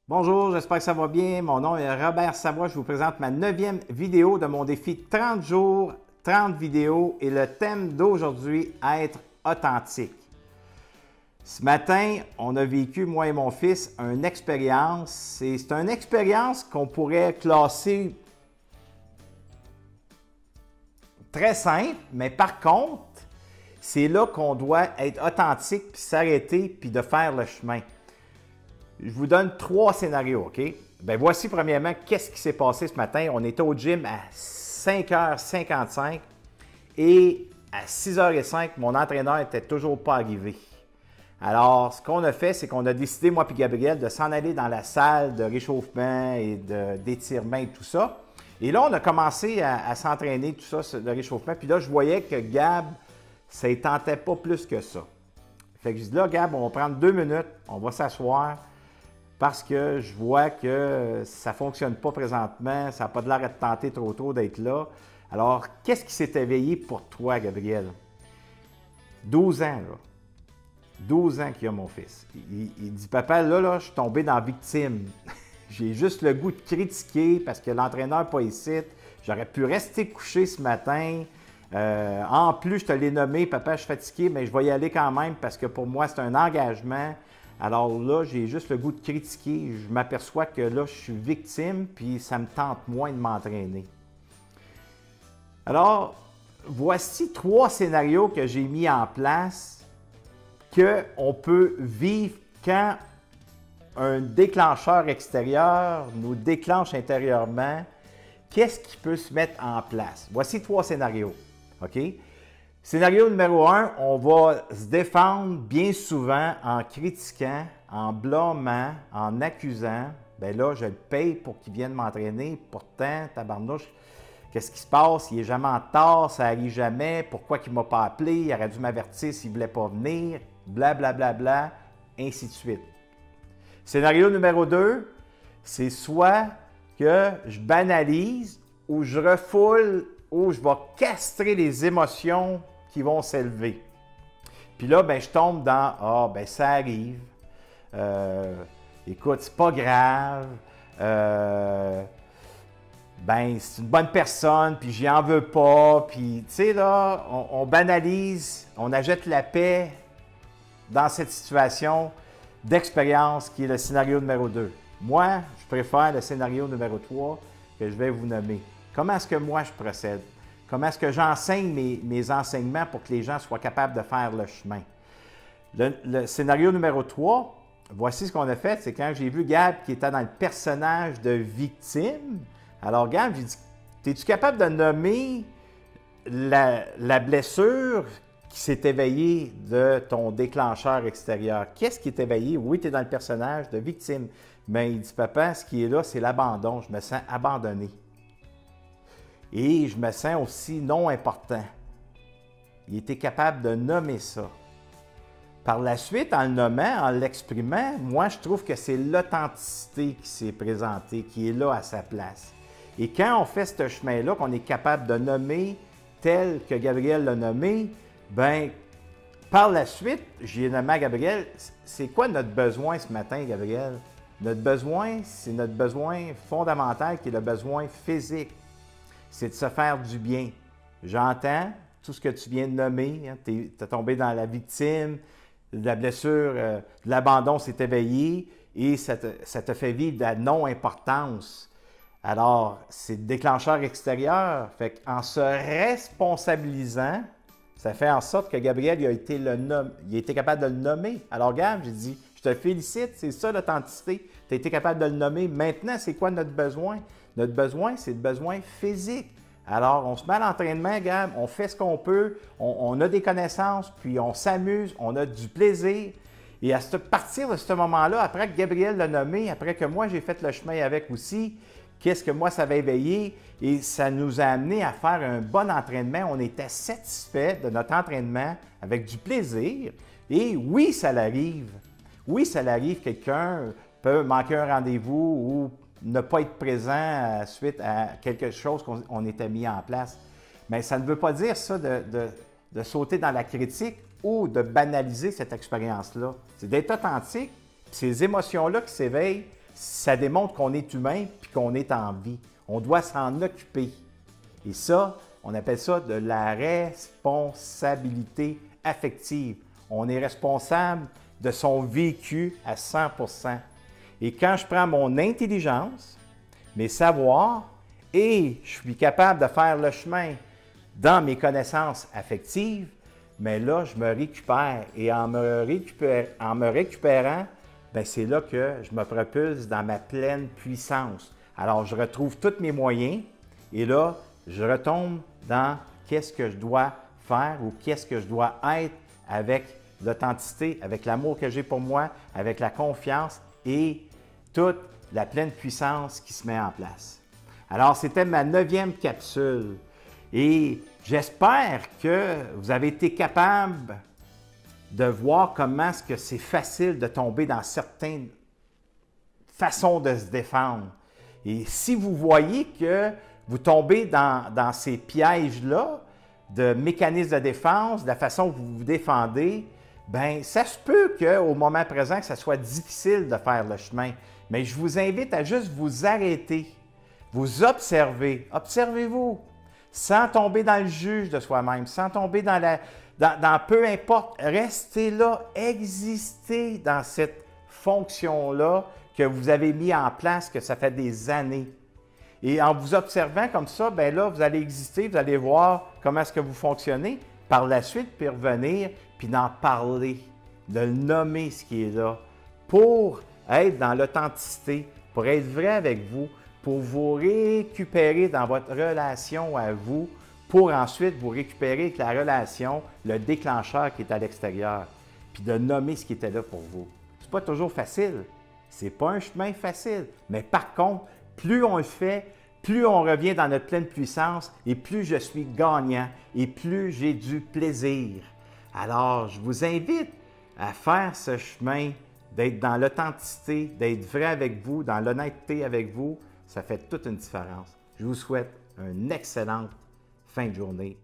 Bonjour, j'espère que ça va bien. Mon nom est Robert Savoie. Je vous présente ma 9e vidéo de mon défi 30 jours, 30 vidéos et le thème d'aujourd'hui, être authentique. Ce matin, on a vécu, moi et mon fils, une expérience. C'est une expérience qu'on pourrait classer très simple, mais par contre, c'est là qu'on doit être authentique, puis s'arrêter, puis de faire le chemin. Je vous donne 3 scénarios, OK? Bien, voici premièrement, qu'est-ce qui s'est passé ce matin. On était au gym à 5h55 et à 6h05, mon entraîneur n'était toujours pas arrivé. Alors, ce qu'on a fait, c'est qu'on a décidé, moi et Gabriel, de s'en aller dans la salle de réchauffement et d'étirement et tout ça. Et là, on a commencé à s'entraîner, tout ça, de réchauffement. Puis là, je voyais que Gab, ça ne tentait pas plus que ça. Fait que je dis là, Gab, on va prendre 2 minutes, on va s'asseoir. Parce que je vois que ça ne fonctionne pas présentement, ça n'a pas de l'air de tenter trop tôt d'être là. Alors, qu'est-ce qui s'est éveillé pour toi, Gabriel? 12 ans, là. 12 ans qu'il a mon fils. Il dit, papa, là, je suis tombé dans la victime. J'ai juste le goût de critiquer parce que l'entraîneur n'est pas ici. J'aurais pu rester couché ce matin. En plus, je te l'ai nommé, papa, je suis fatigué, mais je vais y aller quand même parce que pour moi, c'est un engagement. Alors là, j'ai juste le goût de critiquer. Je m'aperçois que là, je suis victime, puis ça me tente moins de m'entraîner. Alors, voici 3 scénarios que j'ai mis en place qu'on peut vivre quand un déclencheur extérieur nous déclenche intérieurement. Qu'est-ce qui peut se mettre en place? Voici 3 scénarios, OK? Scénario numéro 1, on va se défendre bien souvent en critiquant, en blâmant, en accusant. Bien là, je le paye pour qu'il vienne m'entraîner. Pourtant, tabarnouche, qu'est-ce qui se passe? Il n'est jamais en retard, ça n'arrive jamais. Pourquoi il ne m'a pas appelé? Il aurait dû m'avertir s'il ne voulait pas venir. Blablabla, bla, bla, bla, ainsi de suite. Scénario numéro 2, c'est soit que je banalise ou je refoule ou je vais castrer les émotions qui vont s'élever. Puis là, ben, je tombe dans « Ah, ben ça arrive. Écoute, c'est pas grave. Ben, c'est une bonne personne, puis j'y en veux pas. » Puis, tu sais, là, on banalise, on ajoute la paix dans cette situation d'expérience qui est le scénario numéro 2. Moi, je préfère le scénario numéro 3 que je vais vous nommer. Comment est-ce que moi je procède? Comment est-ce que j'enseigne mes enseignements pour que les gens soient capables de faire le chemin? Le scénario numéro 3, voici ce qu'on a fait, c'est quand j'ai vu Gab qui était dans le personnage de victime. Alors Gab, j'ai dit, es-tu capable de nommer la blessure qui s'est éveillée de ton déclencheur extérieur? Qu'est-ce qui est éveillé? Oui, tu es dans le personnage de victime. Mais il dit, papa, ce qui est là, c'est l'abandon. Je me sens abandonné. Et je me sens aussi non important. Il était capable de nommer ça. Par la suite, en le nommant, en l'exprimant, moi, je trouve que c'est l'authenticité qui s'est présentée, qui est là à sa place. Et quand on fait ce chemin-là, qu'on est capable de nommer tel que Gabriel l'a nommé, bien, par la suite, j'ai nommé à Gabriel, c'est quoi notre besoin ce matin, Gabriel? Notre besoin, c'est notre besoin fondamental qui est le besoin physique. C'est de se faire du bien. J'entends tout ce que tu viens de nommer. Hein, tu es tombé dans la victime, de la blessure, de l'abandon s'est éveillé et ça te fait vivre de la non-importance. Alors, c'est le déclencheur extérieur. Fait qu'en se responsabilisant, ça fait en sorte que Gabriel il a été capable de le nommer. Alors, Gab, j'ai dit, je te félicite, c'est ça l'authenticité. Tu as été capable de le nommer. Maintenant, c'est quoi notre besoin? Notre besoin, c'est le besoin physique. Alors, on se met à l'entraînement, Gab, on fait ce qu'on peut, on a des connaissances, puis on s'amuse, on a du plaisir. Et à partir de ce moment-là, après que Gabriel l'a nommé, après que moi j'ai fait le chemin avec aussi, qu'est-ce que moi ça va éveiller? Et ça nous a amené à faire un bon entraînement. On était satisfait de notre entraînement avec du plaisir. Et oui, ça l'arrive. Oui, ça l'arrive, quelqu'un peut manquer un rendez-vous ou ne pas être présent suite à quelque chose qu'on était mis en place. Mais ça ne veut pas dire ça de sauter dans la critique ou de banaliser cette expérience-là. C'est d'être authentique, puis ces émotions-là qui s'éveillent, ça démontre qu'on est humain puis qu'on est en vie. On doit s'en occuper. Et ça, on appelle ça de la responsabilité affective. On est responsable de son vécu à 100%. Et quand je prends mon intelligence, mes savoirs, et je suis capable de faire le chemin dans mes connaissances affectives, mais là, je me récupère. Et en me récupérant, bien, c'est là que je me propulse dans ma pleine puissance. Alors, je retrouve tous mes moyens et là, je retombe dans qu'est-ce que je dois faire ou qu'est-ce que je dois être avec l'authenticité, avec l'amour que j'ai pour moi, avec la confiance et toute la pleine puissance qui se met en place. Alors, c'était ma 9e capsule et j'espère que vous avez été capable de voir comment est-ce que c'est facile de tomber dans certaines façons de se défendre. Et si vous voyez que vous tombez dans ces pièges-là de mécanismes de défense, de la façon que vous vous défendez, bien, ça se peut qu'au moment présent, que ça soit difficile de faire le chemin. Mais je vous invite à juste vous arrêter, vous observer. Observez-vous, sans tomber dans le juge de soi-même, sans tomber dans peu importe. Restez là, existez dans cette fonction-là que vous avez mis en place, que ça fait des années. Et en vous observant comme ça, bien là, vous allez exister, vous allez voir comment est-ce que vous fonctionnez. Par la suite, puis revenir, puis d'en parler, de le nommer ce qui est là, pour être dans l'authenticité, pour être vrai avec vous, pour vous récupérer dans votre relation à vous, pour ensuite vous récupérer avec la relation, le déclencheur qui est à l'extérieur, puis de nommer ce qui était là pour vous. C'est pas toujours facile, c'est pas un chemin facile, mais par contre, plus on le fait, plus on revient dans notre pleine puissance et plus je suis gagnant et plus j'ai du plaisir. Alors, je vous invite à faire ce chemin, d'être dans l'authenticité, d'être vrai avec vous, dans l'honnêteté avec vous. Ça fait toute une différence. Je vous souhaite une excellente fin de journée.